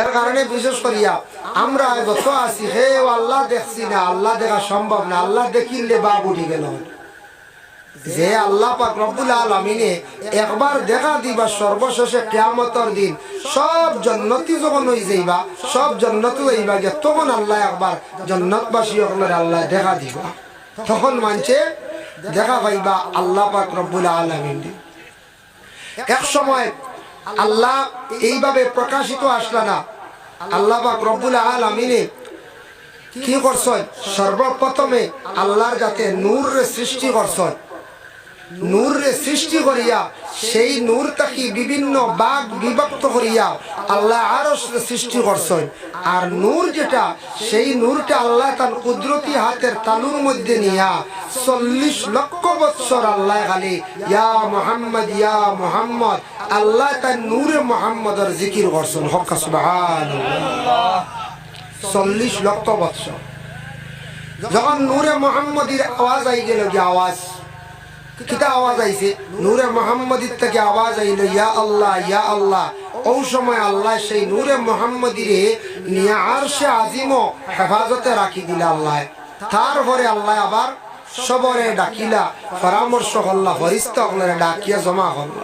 এর কারণে বিশেষ করিয়া আমরা যত আছি হে আল্লাহ দেখছি না, আল্লাহ দেখা সম্ভব না, আল্লাহ দেখিলে বাপ উঠি গেল। যে আল্লাহ পাক রব্বুল আলামিনে একবার দেখা দিবা সর্বশেষে কিয়ামতের দিন সব জান্নাতি যখন হই যাইবা, সব জান্নাতে যাইবা, তখন আল্লাহ একবার জান্নাতবাসী সকলের আল্লাহ দেখা দিবা। তখন মানছে দেখা পাইবা আল্লাহ পাক রব্বুল আলামিন। এক সময় আল্লাহ এইভাবে প্রকাশিত আসলা না, আল্লাহ পাক রব্বুল আলামিনে কি করছেন? সর্বপ্রথমে আল্লাহর যাতে নূর সৃষ্টি করছেন। নূর সৃষ্টি করিয়া সেই নূর তাকে বিভিন্ন ভাগ বিভক্ত করিয়া আল্লাহ আরশ সৃষ্টি করছেন। আর নূর যেটা, সেই নূরটা আল্লাহ তার কুদরতি হাতের তালুর মধ্যে নিয়া 40 লক্ষ বৎসর আল্লাহ খালি ইয়া মুহাম্মদ ইয়া মুহাম্মদ আল্লাহ তার নূরে মুহাম্মদের জিকির করছেন। হক সুবহানাল্লাহ। 40 লক্ষ বৎসর যখন নূরে মুহাম্মদের আওয়াজ আই গেল, যে আওয়াজ কিতা আওয়াজ আইছে? নূরে মুহাম্মদির থেকে আওয়াজ আইল ইয়া আল্লাহ ইয়া আল্লাহ। ওই সময় আল্লাহ সেই নূরে মুহাম্মদিরে নিয়ে আরশে আজিম হেফাজতে রাখি দিলা আল্লাহ। তারপরে আল্লাহ আবার সবরে ডাকিলা, পরামর্শ করলা, ফরিস্তা হলরে ডাকিয়া জমা করলা।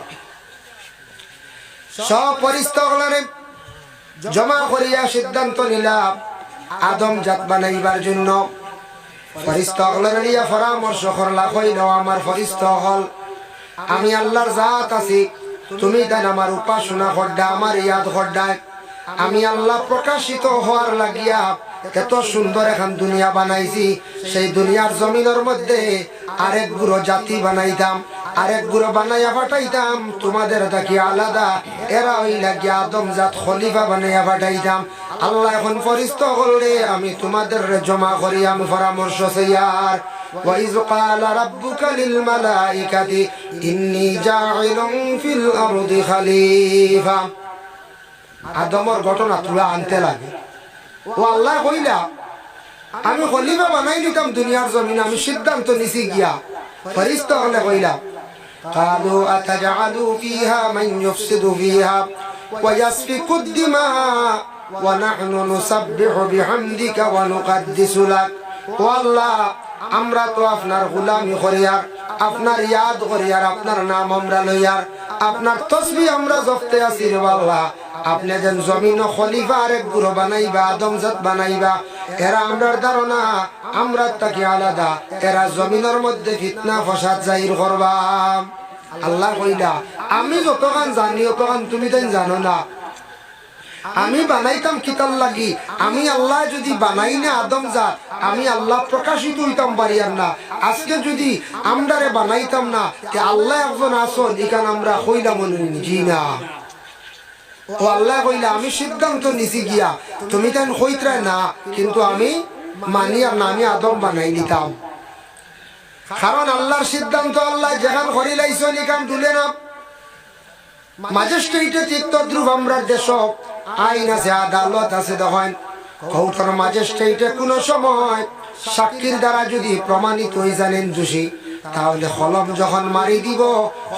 সব ফরিস্তা হলরে জমা করিয়া সিদ্ধান্ত নিলা আদম জাত বানাইবার জন্য। ফরিস্তা হলের নিয়ে পরামর্শ করলা, কইল আমার ফরিস্তা হল আমি আল্লাহর জাত আছি, তুমি তাই আমার উপাসনা করডা, আমার ইয়াদ করডা। আমি আল্লাহ প্রকাশিত হওয়ার লাগিয়া এত সুন্দর এখন দুনিয়া বানাইছি, সেই দুনিয়ার জমিনের মধ্যে আরেক গুরো জাতি বানাইতাম, আরেক গুরো বানাইয়া পাঠাইতাম তোমাদের থাকি আলাদা, এরা ওই লাগিয়া আদম জাত খলিফা বানাইয়া পাঠাইতাম। আল্লাহ এখন ফরিস্তা হলে আমি তোমাদের জমা করি, আমি পরামর্শ চাইয়ার। وَإِذْ قَالَ رَبُّكَ لِلْمَلَائِكَةِ إِنِّي جَاعِلٌ فِي الْأَرْضِ خَلِيفَةً। আদমের ঘটনা তুলা আনতে লাগে। ও আল্লাহ কইলা আমি খলিফা বানাই দিতাম দুনিয়ার জমিন, আমি সিদ্ধান্ত নিছি গিয়া। ফরিস্তা হলে কইলা قالوا أتجعل فيها من يفسد فيها ويسفك الدماء ونحن نسبح بحمدك ونقدس لك। والله আমরা তো আপনার গোলামি করিয়ার, আপনার ইয়াদ করিয়ার, আপনার নাম আমরা লইয়ার, আপনার তসবিহ আমরা জপতে আছি রে আল্লাহ। আপনি যেন জমিন খলিফা আরেক গুরু বানাইবা, আদমজাত বানাইবা, এরা আমরার ধারণা আমরা তাকে আলাদা, এরা জমিনের মধ্যে ফিতনা ফসাদ জাহির করবা। আল্লাহ কইলা আমি যতখান জানি অতখান তুমি তাই জানো না। আমি বানাইতাম কিতাল লাগি, আমি আল্লাহ যদি বানাই না আদম জাত, আমি আল্লাহ প্রকাশিত হইতাম পারিয়ার না। আজকে যদি আমরারে বানাইতাম না, তে আল্লাহ একজন আসন এখান আমরা কইলাম জি না। ও আল্লাহ কইলা আমি সিদ্ধান্ত নিছি গিয়া, তুমি তাই কইত্রা না, কিন্তু আমি মানি আর না, আমি আদম বানাই নিতাম। কারণ আল্লাহর সিদ্ধান্ত আল্লাহ যেখান করি লাইছেন এখান তুলে না। ম্যাজিস্ট্রেটে চিত্তদ্রুপ আমরা দেশ আইন আছে, আদালত আছে। দেখেন কৌটর ম্যাজিস্ট্রেটে কোনো সময় সাক্ষীর দ্বারা যদি প্রমাণিত হয়ে জানেন দোষী, তাহলে কলম যখন মারি দিব,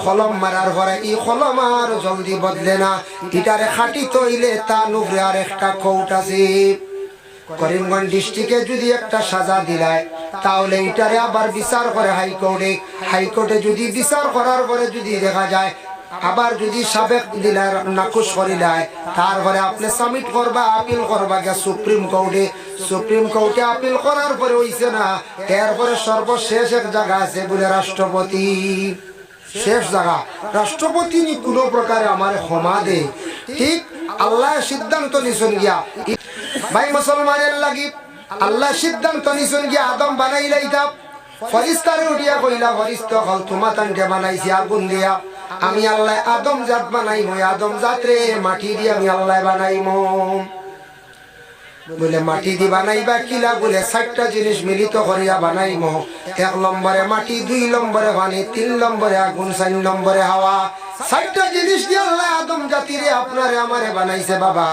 কলম মারার পরে এই কলম আর জলদি বদলে না, এটারে খাটি তৈলে তার উপরে আর একটা কোর্ট আছে। করিমগঞ্জ ডিস্ট্রিক্টে যদি একটা সাজা দিলায়, তাহলে এটারে আবার বিচার করে হাইকোর্টে, হাইকোর্টে যদি বিচার করার পরে যদি দেখা যায় আবার যদি সাবেক দিলার নাকুশ করিলায়, তারপরে আপনি সাবমিট করবা, আপিল করবা গে সুপ্রিম কোর্টে। সুপ্রিম কোর্টে আপিল করার পরে হইছে না, এরপরে সর্বশেষ এক জায়গা আছে বলে রাষ্ট্রপতি। শেষ জায়গা রাষ্ট্রপতি নি কোনো প্রকারে আমার ক্ষমা দে। ঠিক আল্লাহ সিদ্ধান্ত নিছেন গিয়া ভাই মুসলমানের লাগি, আল্লাহ সিদ্ধান্ত নিছেন গিয়া আদম বানাই লাইতাম। ফরিস্তারে উঠিয়া কইলা ফরিস্তা হল তোমার তানকে বানাইছি আগুন দিয়া, আমি আল্লাহ আদম জাত বানাইমো, আদম জাত রে মাটি দিয়ে আমি আল্লাহ বানাইমো। বলে মাটি দি বানাইবা কিলা? বলে 4টা জিনিস মিলিত করিয়া বানাইমো। 1 নম্বরে মাটি, 2 নম্বরে পানি, 3 নম্বরে আগুন, 4 নম্বরে হাওয়া। সাতটা জিনিস দিয়ে আল্লাহ আদম জাতিরে আপনারে আমারে বানাইছে বাবা।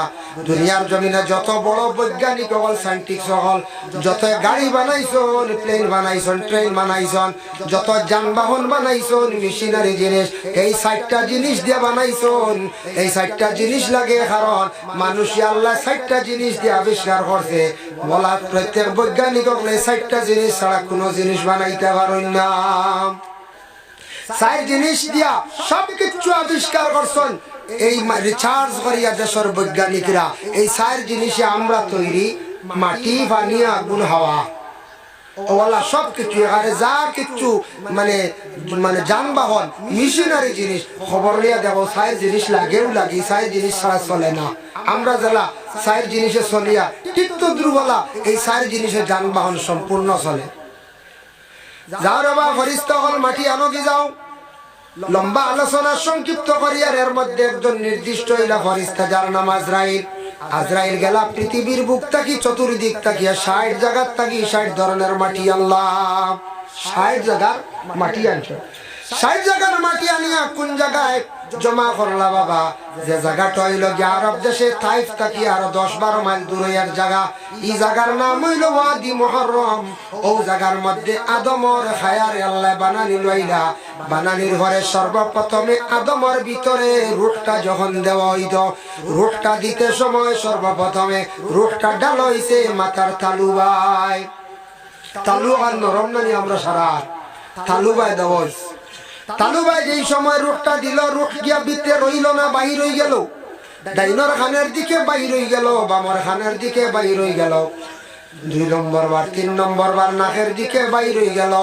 দুনিয়ার জমিনে যত বড় বৈজ্ঞানিক হল, সায়েন্টিস্ট হল, যত গাড়ি বানাইছন, প্লেন বানাইছন, ট্রেন বানাইছন, যত যানবাহন বানাইছন, মেশিনারি জিনিস, এই সাতটা জিনিস দিয়ে বানাইছন। এই সাতটা জিনিস লাগে কারণ মানুষই আল্লাহ সাতটা জিনিস দিয়ে আবিষ্কার করছে। বলা প্রত্যেক বৈজ্ঞানিক হলে সাতটা জিনিস ছাড়া কোনো জিনিস বানাইতে পারেন না। চার জিনিস দিয়া সবকিছু আবিষ্কার করছেন এই রিসার্চ করিয়া দেশের বৈজ্ঞানিকরা। এই চার জিনিসে আমরা তৈরি, মাটি, পানি, আগুন, হাওয়া, ওলা সবকিছু এখানে যা কিছু মানে মানে যানবাহন, মেশিনারি জিনিস, খবর লিয়া দেখো চার জিনিস লাগেও লাগি, চার জিনিস ছাড়া চলে না। আমরা যারা চার জিনিসে চলিয়া ঠিক তো দুর্বলা, এই চার জিনিসের যানবাহন সম্পূর্ণ চলে। যাও রে বা ফরিস্তা হল মাটি আনো কি যাও। লম্বা আলোচনা সংক্ষিপ্ত করিয়ার এর মধ্যে একজন নির্দিষ্ট হইলা ফরিস্তা, যার নাম আজরাইল। আজরাইল গেলা পৃথিবীর বুক থাকি চতুর্দিক থাকিয়া 60 জায়গার থাকি 60 ধরনের মাটি আল্লাহ 60 জায়গার মাটি আনছে। 60 জায়গার মাটি আনিয়া কোন জায়গায় জমা করলা বাবা? যে জায়গাটা হইল গিয়ে আরব দেশে তাইফ থাকি আরো 10-12 মাইল দূরে এক জায়গা। এই জায়গার নাম হইল ওয়াদি মুহাররম। ও জায়গার মধ্যে আদমর খায়ারে আল্লাহ বানানি লইলা। বানানির ঘরে সর্বপ্রথমে আদমর ভিতরে রূহটা যখন দেওয়া হইত, রূহটা দিতে সময় সর্বপ্রথমে রূহটা ডাল হইছে মাথার তালুবাই। তালু আর নরম নানি আমরা সারা তালুবাই দেওয়া হইছে। তালুবাই যেই সময় রূহটা দিল, রূহ গিয়া ভিতরে রইল না, বাহির হয়ে গেল। ডাইনর খানের দিকে বাহির হয়ে গেল, বামর খানের দিকে বাহির হয়ে গেল। 2 নম্বর বার 3 নম্বর বার নাকের দিকে বাহির হয়ে গেল।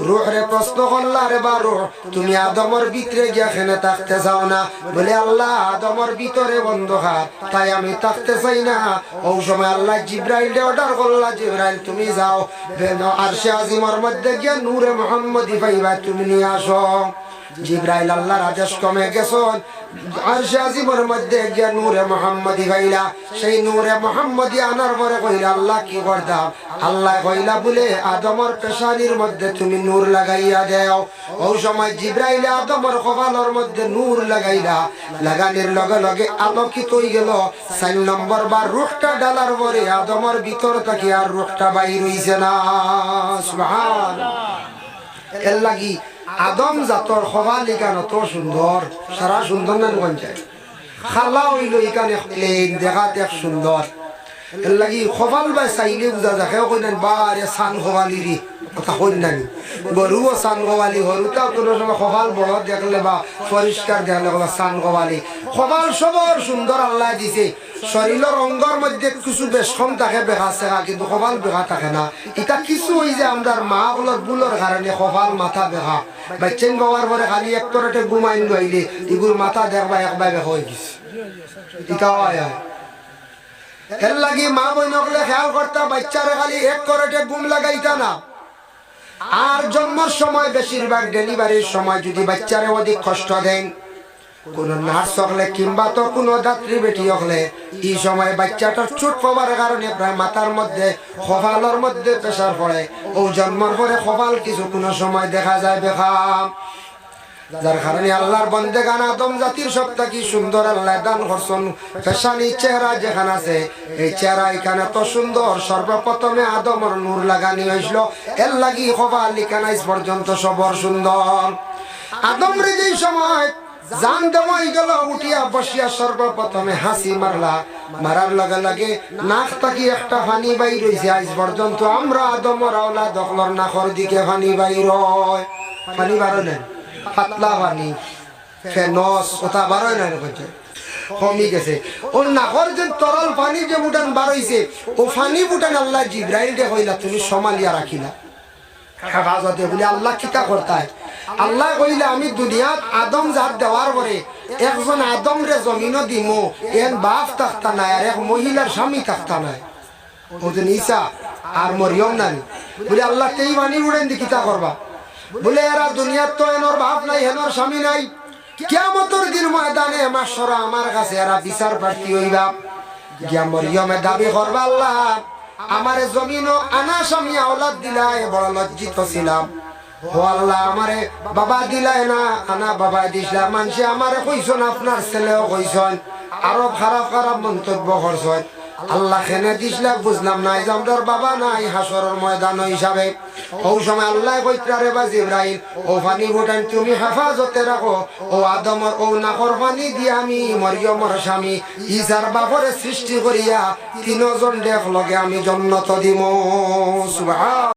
রূহরে প্রশ্ন করলা, রে বা রূহ তুমি আদমর ভিতরে গিয়া খেনে থাকতে চাও না? বলে আল্লাহ আদমর ভিতরে বন্ধ হাত, তাই আমি থাকতে চাই না। ওই সময় আল্লাহ জিব্রাইলকে অর্ডার করলা, জিব্রাইল তুমি যাও আরশে আজিমর মধ্যে গিয়া নূরে মুহাম্মদি পাইবা, তুমি নিয়ে আসো। জিব্রাইল আল্লাহর আদেশ কমে গেছেন, আরশে আজিমের মধ্যে গিয়া নূরে মুহাম্মদি পাইলা। সেই নূরে মুহাম্মদি আনার পরে কইলা আল্লাহ কি করতাম? আল্লাহ কইলা বলে আদমর পেশানির মধ্যে তুমি নূর লাগাইয়া দেও। ওই সময় জিব্রাইল আদমর কপালের মধ্যে নূর লাগাইলা, লাগানির লগে লগে আলোকিত হয়ে গেল। 4 নম্বর বার রূহটা ডালার পরে আদমর ভিতর থেকে আর রূহটা বাইর হইছে না। সুবহানাল্লাহ। এর লাগি আদম জাতর খোয়ালি গান অত সুন্দর, সারা সুন্দর না যায় খালা হইল এখানে প্লেন দেখাতে সুন্দর। এর লাগি খোয়াল বা চাইলে বুঝা যায় কইলেন বারে সান খোয়ালি রে কথা কই নানি গরুও সান খোয়ালি, গরুটাও কোনো সময় খোয়াল বড় দেখলে বা পরিষ্কার দেখলে সান খোয়ালি। খোয়াল সবর সুন্দর আল্লাহ দিছে। শরীরের অঙ্গর মধ্যে কিছু বেশ কম থাকে বেহা সেখা, কিন্তু কপাল বেহা থাকে না। এটা কিছু ওই যে আমরা মা গুলোর বুলোর কারণে কপাল মাথা বেহা বাচ্চেন বাবার পরে খালি একটরে ঘুমাইন লইলে এগুলো মাথা দেখবা একবার বেহা হয়ে গেছে। এটাও আয় এর লাগি মা বই নকলে খেয়াল করতা বাচ্চারে খালি এক করটে ঘুম লাগাইতা না। আর জন্মের সময় বেশিরভাগ ডেলিভারির সময় যদি বাচ্চারে অধিক কষ্ট দেন, কোন নার্স হলে কিংবা তো কোনো দাত্রী বেটি হলে, এই সময় বাচ্চাটার চোট পাওয়ার কারণে প্রায় মাথার মধ্যে কপালের মধ্যে প্রেসার পড়ে। ও জন্মের পরে কপাল কিছু কোনো সময় দেখা যায় বেখাম, যার কারণে আল্লাহর বন্দেগান আদম জাতির সবটা কি সুন্দর আল্লাহ দান করছেন। পেশানি চেহারা যেখানে আছে, এই চেহারা এখানে তো সুন্দর। সর্বপ্রথমে আদমর নূর লাগানি হয়েছিল, এর লাগি কপাল এখানে পর্যন্ত সবর সুন্দর। আদম রে যেই সময় জান দেওয়াই গেল, উঠিয়া বসিয়া সর্বপ্রথমে হাসি মারলা। মারার লগে লগে নাক তাকি একটা পানি বাইর হইছে। আজ পর্যন্ত আমরা আদমর আওলা দখলর নাকর দিকে পানি বাইর হয়, পানি বারো নেন পাতলা পানি ফেনস ওটা বারোয় নাই কমি গেছে। ওর নাকর যে তরল পানি যে বুটান বারইছে, ও পানি বুটান আল্লাহ জিব্রাইল দে কইলা তুমি সমালিয়া রাখিলা হেফাজতে বলে। আল্লাহ কিতা করতায়? আল্লাহ কইলে আমি দুনিয়াত আদম জাত দেওয়ার পরে একজন আদম রে জমিনও দিমো, এন বাপ থাকতা নাই আর এক মহিলার স্বামী থাকতা নাই, ওজন ঈসা আর মরিয়ম নানি বলে আল্লাহ তেই পানি উড়েন দি কিতা করবা? বলে এরা দুনিয়াত তো এনর বাপ নাই, হেনর স্বামী নাই। কিয়ামতের দিন ময়দানে মাশরা আমার কাছে এরা বিচার প্রার্থী হইবা। গিয়া মরিয়মে দাবি করবা আল্লাহ আমারে জমিনও আনা স্বামী আওলাদ দিলা, বড় লজ্জিত ছিলাম। ও আল্লাহ আমারে বাবা দিলাই না আনা বাবা দিছলা মানুষে আমারে কইছন আপনার ছেলেও কইছন আরো খারাপ খারাপ মন্তব্য করছন আল্লাহ খেনে দিছলা বুঝলাম নাই যে আমার বাবা নাই হাসরের ময়দান হিসাবে ও সময় আল্লাহ কইতারে বা জিবরাইল ও পানি ফুটান তুমি হেফাজতে রাখো ও আদমর ও নাকর পানি দিয়ে আমি মরিয়মর স্বামী ঈসার বাপরে সৃষ্টি করিয়া তিনজন দেখ লগে আমি জন্নত দিমু সুবহান।